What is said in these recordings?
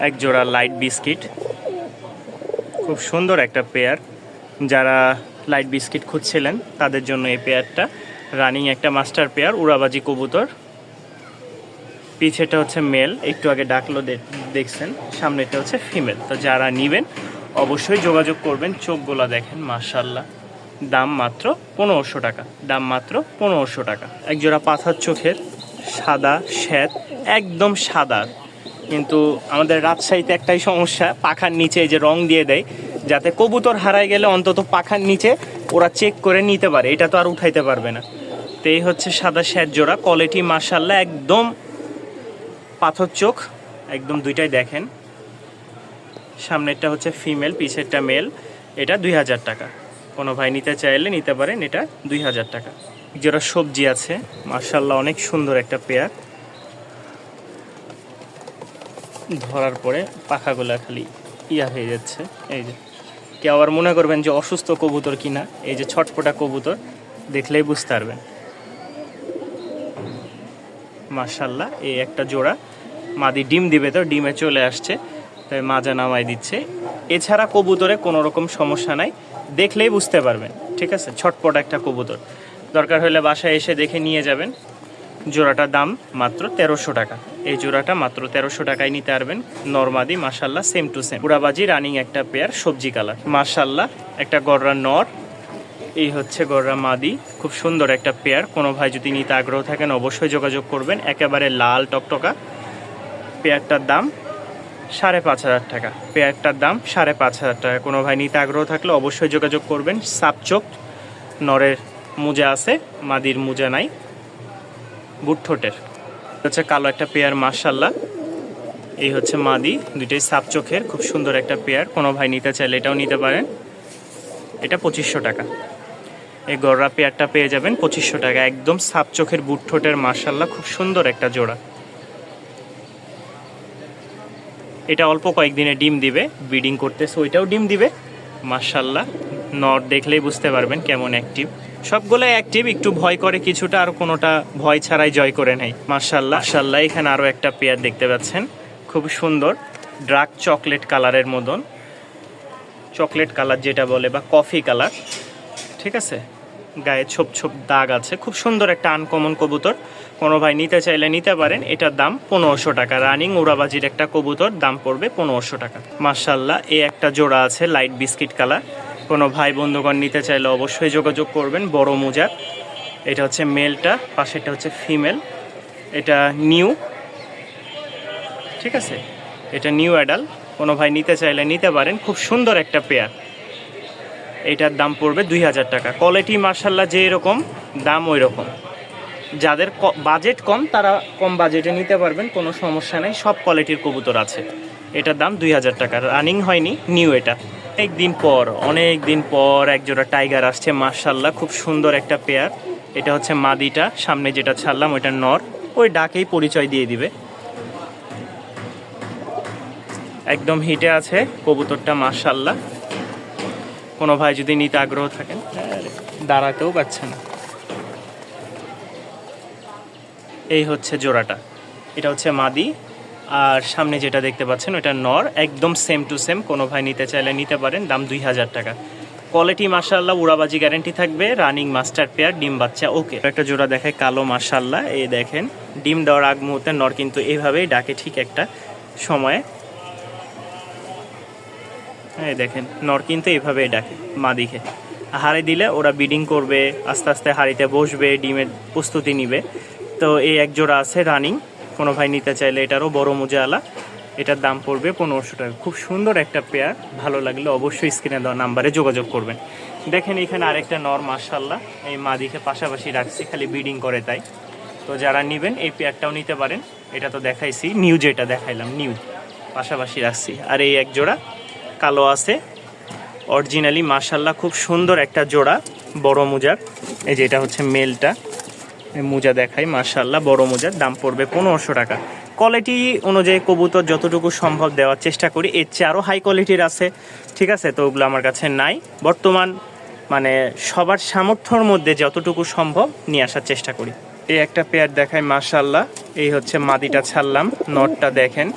এক জোড়া light biscuit, খুব সুন্দর একটা পেয়ার। যারা লাইট বিস্কিট খুঁজছিলেন তাদের জন্য এই পেয়ারটা। রানিং একটা মাস্টার পেয়ার, উড়াবাজি কবুতর। পিছেটা হচ্ছে মেল, একটু আগে ডাকলো দেখছেন, সামনেটা হচ্ছে ফিমেল। তো যারা নেবেন অবশ্যই যোগাযোগ করবেন। চোখগুলো দেখেন মাশাআল্লাহ, দাম মাত্র 1500 টাকা, দাম মাত্র 1500 টাকা। এক জোড়া পাথার চোখের, সাদা শ্বেত, একদম সাদা। কিন্তু আমাদের রাজশাহীতে একটাই সমস্যা, পাখার নিচে এই যে রং দিয়ে দেয়, যাতে কবুতর হারায় গেলে অন্তত পাখার নিচে ওরা চেক করে নিতে পারে, এটা তো আর উঠাইতে পারবে না। তো এই হচ্ছে সাদা শ্বেত জোড়া, কোয়ালিটি মাশাআল্লাহ একদম পাথর চোখ, একদম দুইটাই দেখেন। সামনেরটা হচ্ছে ফিমেল, পিছেরটা মেল। এটা 2000 টাকা। কোনো ভাই নিতে চাইলে নিতে পারেন, এটা 2000 টাকা। জোড়া সবজি আছে মাশাআল্লাহ, অনেক সুন্দর একটা পেয়ার। ধরার পরে পাখাগুলা খালি ইয়া হয়ে যাচ্ছে। এই যে কেউ আবার মনে করবেন যে অসুস্থ কবুতর কিনা, এই যে ছটপটা কবুতর, দেখলেই বুঝতে পারবেন। মাশাআল্লাহ এই একটা জোড়া, মাদি ডিম দিবে, তো ডিমে চলে আসছে, তাই মাজা নামাই দিচ্ছে। এছাড়া কবুতরে কোনো রকম সমস্যা নাই, দেখলেই বুঝতে পারবেন। ঠিক আছে, ছটপট একটা কবুতর। দরকার হলে বাসায় এসে দেখে নিয়ে যাবেন। জোড়াটার দাম মাত্র 1300 টাকা। এই জোড়াটা মাত্র 1300 টাকায় নিতে পারবেন। নরমাদি মাশাআল্লাহ সেম টু সেম, পুরাবাজি রানিং একটা পেয়ার, সবজি কালার মাশাআল্লাহ। একটা গররা নর, এই হচ্ছে গররা মাদি, খুব সুন্দর একটা পেয়ার। কোনো ভাই যদি নিতে আগ্রহ থাকেন অবশ্যই যোগাযোগ করবেন। একেবারে লাল টকটকা। পেয়ারটার দাম 5500 টাকা, পেয়ারটার দাম 5500 টাকা। কোনো ভাই নিতে আগ্রহ থাকলে অবশ্যই যোগাযোগ করবেন। সাপচোক, নরের মোজা আছে, মাদির মোজা নাই, বুট ঠোঁটের। হচ্ছে কালো একটা পেয়ার মাশাআল্লাহ। এই হচ্ছে মাদি, দুইটাই সাপ চোখের, খুব সুন্দর একটা পেয়ার। কোনো ভাই নিতে চাইলে এটাও নিতে পারেন। এটা 2500 টাকা। এই গররা পেয়ারটা পেয়ে যাবেন 2500 টাকা, একদম সাপ চোখের, বুট ঠোঁটের মাশাআল্লাহ, খুব সুন্দর একটা জোড়া। এটা অল্প কয়েকদিনে ডিম দিবে, ব্রিডিং করতেছে, ওইটাও ডিম দিবে মাশাআল্লাহ। নর দেখলেই বুঝতে পারবেন কেমন অ্যাক্টিভ। সবগুলোই অ্যাক্টিভ, একটু ভয় করে কিছুটা, আর কোনোটা ভয় ছাড়াই জয় করে নেয় মাশাআল্লাহ। মাশাআল্লাহ এখানে আরও একটা পেয়ার দেখতে পাচ্ছেন, খুব সুন্দর, ডার্ক চকলেট কালারের মতন, চকলেট কালার যেটা বলে, বা কফি কালার। ঠিক আছে, গায়ে ছোপ ছোপ দাগ আছে, খুব সুন্দর একটা আনকমন কবুতর। কোনো ভাই নিতে চাইলে নিতে পারেন। এটার দাম 1500 টাকা। রানিং উড়াবাজির একটা কবুতর, দাম পড়বে 1500 টাকা মাশাআল্লাহ। এই একটা জোড়া আছে লাইট বিস্কিট কালার। কোনো ভাই বন্ধুগণ নিতে চাইলে অবশ্যই যোগাযোগ করবেন। বড় মোজার, এটা হচ্ছে মেলটা, পাশেরটা হচ্ছে ফিমেল। এটা নিউ, ঠিক আছে, এটা নিউ অ্যাডাল। কোনো ভাই নিতে চাইলে নিতে পারেন, খুব সুন্দর একটা পেয়ার। এটার দাম পড়বে 2000 টাকা। কোয়ালিটি মাশাআল্লাহ যে এরকম, দাম ওই রকম। যাদের বাজেট কম তারা কম বাজেটে নিতে পারবেন, কোনো সমস্যা নেই, সব কোয়ালিটির কবুতর আছে। এটার দাম 2000 টাকা, রানিং হয়নি, নিউ। এটা অনেক দিন পর এক জোড়া টাইগার আসছে মাশাআল্লাহ, খুব সুন্দর একটা পেয়ার। এটা হচ্ছে মাদিটা, সামনে যেটা ছাড়লাম ওইটা নর, ওই ডাকেই পরিচয় দিয়ে দিবে। একদম হিটে আছে কবুতরটা মাশাআল্লাহ। কোনো ভাই যদি নিতে আগ্রহ থাকেন, দাঁড়াতেও পারছে না। এই হচ্ছে জোড়াটা, এটা হচ্ছে মাদি, আর সামনে যেটা দেখতে পাচ্ছেন ওটা নর, একদম সেম টু সেম। কোনো ভাই নিতে চাইলে নিতে পারেন, দাম 2000 টাকা। কোয়ালিটি মাশাআল্লাহ, উড়াবাজি গ্যারান্টি থাকবে, রানিং মাস্টার পেয়ার, ডিম বাচ্চা ওকে। একটা জোড়া দেখায় কালো মাশাআল্লাহ, এই দেখেন ডিম দেওয়ার আগ মুহূর্তে নর কিন্তু এইভাবেই ডাকে, ঠিক একটা সময়ে। এই দেখেন নর কিন্তু এইভাবেই ডাকে মাদিকে। হাড়ি দিলে ওরা ব্রিডিং করবে, আস্তে আস্তে হাড়িতে বসবে, ডিমের প্রস্তুতি নিবে। তো এই এক জোড়া আছে রানিং, কোনো ভাই নিতে চাইলে এটারও বড় মোজাওয়ালা, এটার দাম পড়বে 1500 টাকা। খুব সুন্দর একটা পেয়ার, ভালো লাগলে অবশ্যই স্ক্রিনে দেওয়া নাম্বারে যোগাযোগ করবেন। দেখেন এখানে আরেকটা নর মাশাআল্লাহ, এই মাদিকে পাশাপাশি রাখছি, খালি ব্রিডিং করে তাই। তো যারা নেবেন এই পেয়ারটাও নিতে পারেন। এটা তো দেখাইছি, নিউ যেটা দেখাইলাম নিউ, পাশাপাশি রাখছি। আর এই এক জোড়া কালো আছে অরিজিনালি মাশাআল্লাহ, খুব সুন্দর একটা জোড়া, বড় মোজার। এই যে এটা হচ্ছে মেলটা, মোজা দেখাই মাশাআল্লাহ, বড় মোজার, দাম পড়বে 1500 টাকা। কোয়ালিটি অনুযায়ী কবুতর যতটুকু সম্ভব দেওয়ার চেষ্টা করি, এর চেয়ে আরও হাই কোয়ালিটির আছে, ঠিক আছে, তো ওগুলো আমার কাছে নাই বর্তমান। মানে সবার সামর্থ্যর মধ্যে যতটুকু সম্ভব নিয়ে আসার চেষ্টা করি। এই একটা পেয়ার দেখাই মাশাআল্লাহ, এই হচ্ছে মাদিটা ছাড়লাম, নটটা দেখেন,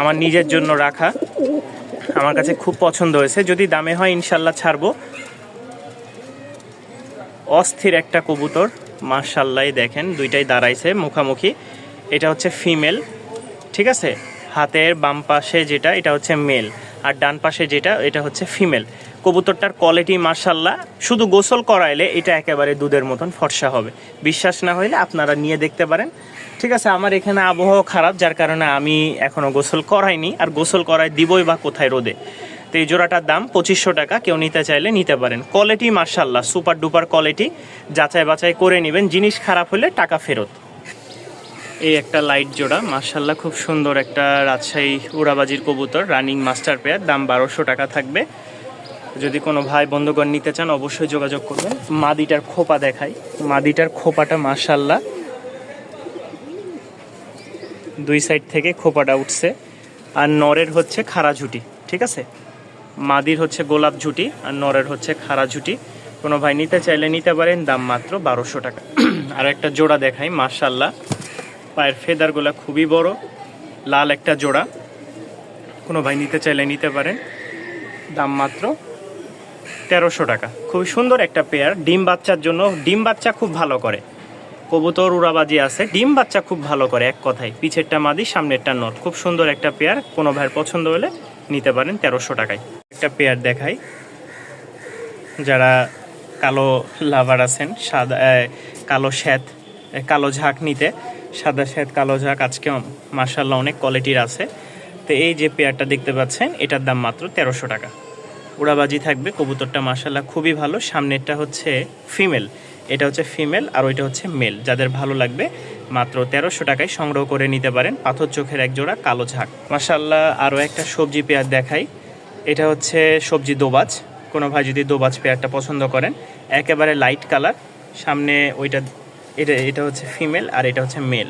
আমার নিজের জন্য রাখা, আমার কাছে খুব পছন্দ হয়েছে। যদি দামে হয় ইনশাল্লাহ ছাড়বো। অস্থির একটা কবুতর মাশাআল্লাহ, দেখেন দুইটাই দাঁড়াইছে মুখামুখি। এটা হচ্ছে ফিমেল, ঠিক আছে। হাতের বাম পাশে যেটা এটা হচ্ছে মেল, আর ডান পাশে যেটা এটা হচ্ছে ফিমেল। কবুতরটার কোয়ালিটি মাশাআল্লাহ, শুধু গোসল করাইলে এটা একেবারে দুধের মতন ফর্সা হবে। বিশ্বাস না হইলে আপনারা নিয়ে দেখতে পারেন, ঠিক আছে। আমার এখানে আবহাওয়া খারাপ, যার কারণে আমি এখনও গোসল করাইনি, আর গোসল করাই দিবই বা কোথায় রোদে। তো এই জোড়াটার দাম 2500 টাকা, কেউ নিতে চাইলে নিতে পারেন। কোয়ালিটি মাশাআল্লাহ সুপার ডুপার কোয়ালিটি, যাচাই বাছাই করে নেবেন, জিনিস খারাপ হলে টাকা ফেরত। এই একটা লাইট জোড়া মাশাআল্লাহ, খুব সুন্দর একটা রাজশাহী উড়াবাজির কবুতর, রানিং মাস্টার পেয়ার, দাম 1200 টাকা থাকবে। যদি কোনো ভাই বন্ধুগণ নিতে চান অবশ্যই যোগাযোগ করবেন। মাদিটার খোপা দেখাই, মাদিটার খোপাটা মাশাআল্লাহ দুই সাইড থেকে খোপাটা উঠছে, আর নরের হচ্ছে খাড়া ঝুটি, ঠিক আছে। মাদির হচ্ছে গোলাপ ঝুটি আর নরের হচ্ছে খাড়া ঝুটি। কোনো ভাই নিতে চাইলে নিতে পারেন, দাম মাত্র 1200 টাকা। আর একটা জোড়া দেখাই মাশাআল্লাহ, পায়ের ফেদারগুলো খুবই বড়, লাল একটা জোড়া। কোনো ভাই নিতে চাইলে নিতে পারেন, দাম মাত্র 1300 টাকা। খুবই সুন্দর একটা পেয়ার, ডিম বাচ্চার জন্য। ডিম বাচ্চা খুব ভালো করে, কবুতর উড়াবাজি আছে, ডিম বাচ্চা খুব ভালো করে, এক কথায়। পিছেরটা মাদি, সামনেরটা নর, খুব সুন্দর একটা পেয়ার। কোনো ভাইয়ের পছন্দ হলে নিতে পারেন 1300 টাকায়। একটা পেয়ার দেখাই, যারা কালো লাভার আছেন, সাদা কালো শ্বেত কালো ঝাঁক নিতে, সাদা শ্বেত কালো ঝাঁক আজকে মাশাআল্লাহ অনেক কোয়ালিটির আছে। তো এই যে পেয়ারটা দেখতে পাচ্ছেন, এটার দাম মাত্র 1300 টাকা। উড়াবাজি থাকবে, কবুতরটা মাশাআল্লাহ খুবই ভালো। সামনেরটা হচ্ছে ফিমেল, এটা হচ্ছে ফিমেল, আর ওইটা হচ্ছে মেল। যাদের ভালো লাগবে মাত্র 1300 টাকায় সংগ্রহ করে নিতে পারেন। পাথর চোখের এক জোড়া কালো ঝাঁক মাশাআল্লাহ। আরও একটা সবজি পেয়ার দেখাই, এটা হচ্ছে সবজি দোবাজ। কোনো ভাই যদি দোবাজ পেয়ারটা পছন্দ করেন, একেবারে লাইট কালার, সামনে ওইটা এটা হচ্ছে ফিমেল আর এটা হচ্ছে মেল।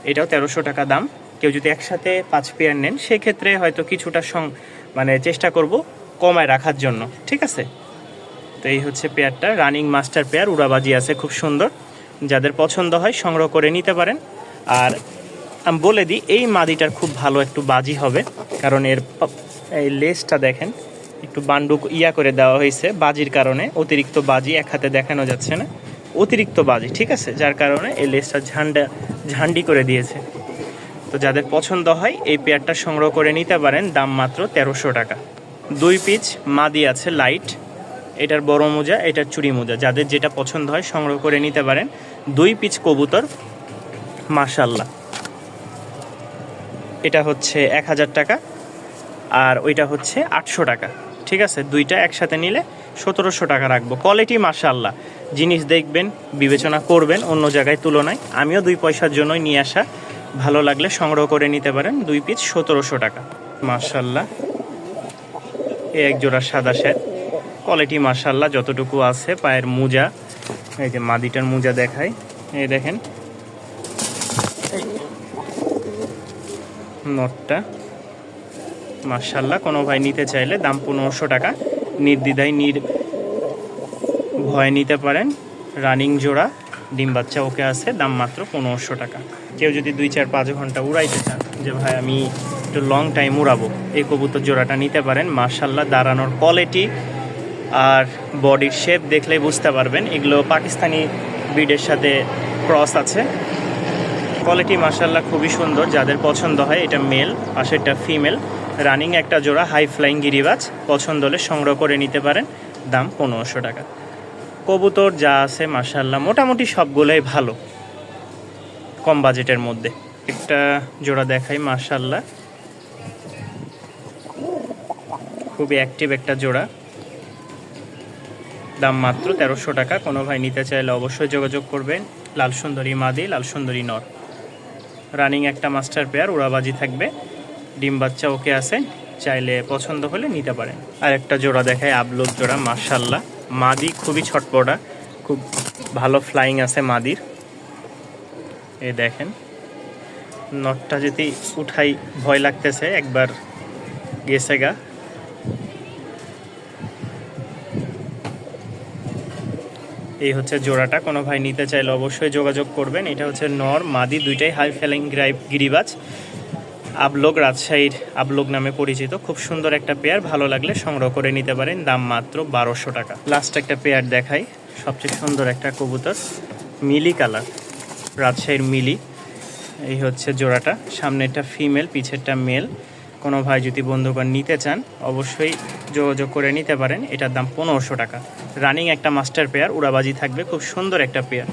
এটাও 1300 টাকা দাম। কেউ যদি একসাথে 5 পেয়ার নেন সেক্ষেত্রে হয়তো কিছুটা মানে চেষ্টা করব কমায় রাখার জন্য, ঠিক আছে। তো এই হচ্ছে পেয়ারটা, রানিং মাস্টার পেয়ার, উড়াবাজি আছে খুব সুন্দর। যাদের পছন্দ হয় সংগ্রহ করে নিতে পারেন। আর আমি বলে দিই, এই মাদিটার খুব ভালো একটু বাজি হবে, কারণ এর এই লেজটা দেখেন একটু বান্ডু করে দেওয়া হয়েছে বাজির কারণে। অতিরিক্ত বাজি এক হাতে দেখানো যাচ্ছে না, অতিরিক্ত বাজি, ঠিক আছে, যার কারণে এই লেজটা ঝান্ডি করে দিয়েছে। তো যাদের পছন্দ হয় এই পেয়ারটা সংগ্রহ করে নিতে পারেন, দাম মাত্র 1300 টাকা। 2 পিচ মাদি আছে লাইট, এটার বড় মোজা, এটার চুরি মোজা। যাদের যেটা পছন্দ হয় সংগ্রহ করে নিতে পারেন। 2 পিচ কবুতর মাশাআল্লাহ। এটা হচ্ছে 1000 টাকা, আর ওইটা হচ্ছে 800 টাকা, ঠিক আছে। দুইটা একসাথে নিলে 1700 টাকা রাখবো। কোয়ালিটি মাশাআল্লাহ, জিনিস দেখবেন, বিবেচনা করবেন অন্য জায়গায় তুলনায়। আমিও 2 পয়সার জন্যই নিয়ে আসা, ভালো লাগলে সংগ্রহ করে নিতে পারেন। 2 পিস 1700 টাকা মাশাআল্লাহ। এই এক জোড়া সাদা শ্যাট, কোয়ালিটি মাশাআল্লাহ যতটুকু আছে। পায়ের মোজা, এই যে মাদিটার মোজা দেখাই, এই দেখেন নটটা মাশাআল্লাহ। কোনো ভাই নিতে চাইলে দাম 1500 টাকা, নির্দ্বিধায় ভয় নিতে পারেন। রানিং জোড়া, ডিম বাচ্চা ওকে আছে, দাম মাত্র 1500 টাকা। কেউ যদি 2-4-5 ঘন্টা উড়াইতে চান, যে ভাই আমি একটু লং টাইম উড়াবো, এই কবুতর জোড়াটা নিতে পারেন মাশাআল্লাহ। দাঁড়ানোর কোয়ালিটি আর বডির শেপ দেখলেই বুঝতে পারবেন এগুলো পাকিস্তানি ব্রিডের সাথে ক্রস আছে। কোয়ালিটি মাশাআল্লাহ খুবই সুন্দর। যাদের পছন্দ হয়, এটা মেল, পাশেরটা ফিমেল, রানিং একটা জোড়া, হাই ফ্লাইং গিরিবাজ। পছন্দ হলে সংগ্রহ করে নিতে পারেন, দাম 1500 টাকা। কবুতর যা আছে মাশাআল্লাহ মোটামুটি সবগুলোই ভালো, কম বাজেটের মধ্যে। একটা জোড়া দেখাই মাশাআল্লাহ, খুবই অ্যাক্টিভ একটা জোড়া, দাম মাত্র 1300 টাকা। কোনো ভাই নিতে চাইলে অবশ্যই যোগাযোগ করবেন। লাল সুন্দরী মাদি, লাল সুন্দরী নর, রানিং একটা মাস্টার পেয়ার, উড়াবাজি থাকবে, ডিম বাচ্চা ওকে আছে, চাইলে পছন্দ হলে নিতে পারেন। আর একটা জোড়া দেখায় আবলুক জোড়া মাশাআল্লাহ। মাদি খুবই ছটপটা, খুব ভালো ফ্লাইং আছে মাদির। এই দেখেন নটটা যদি উঠাই ভয় লাগতেছে, একবার গেছে গা। এই হচ্ছে জোড়াটা, কোনো ভাই নিতে চাইলে অবশ্যই যোগাযোগ করবেন। এটা হচ্ছে নর মাদি দুইটাই হাই ফেলিং গিরিবাজ, আবলোক, রাজশাহীর আবলোক নামে পরিচিত। খুব সুন্দর একটা পেয়ার, ভালো লাগলে সংগ্রহ করে নিতে পারেন, দাম মাত্র 1200 টাকা। লাস্ট একটা পেয়ার দেখাই, সবচেয়ে সুন্দর একটা কবুতর, মিলি কালার, রাজশাহীর মিলি। এই হচ্ছে জোড়াটা, সামনেরটা ফিমেল, পিছেরটা মেল। কোনো ভাই যদি বন্ধুগণ নিতে চান অবশ্যই যোগাযোগ করে নিতে পারেন। এটার দাম 1500 টাকা। রানিং একটা মাস্টার পেয়ার, উড়াবাজি থাকবে, খুব সুন্দর একটা পেয়ার।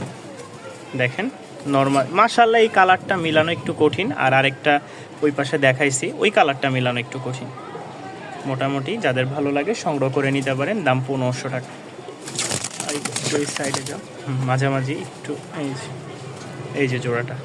দেখেন নর্মাল, মাশাআল্লাহ এই কালারটা মিলানো একটু কঠিন, আর আরেকটা ওই পাশে দেখাইছি ওই কালারটা মিলানো একটু কঠিন। মোটামুটি যাদের ভালো লাগে সংগ্রহ করে নিতে পারেন, দাম 1500 টাকা। আর ওই সাইডে যাও, মাঝামাঝি একটু, এই যে জোড়াটা।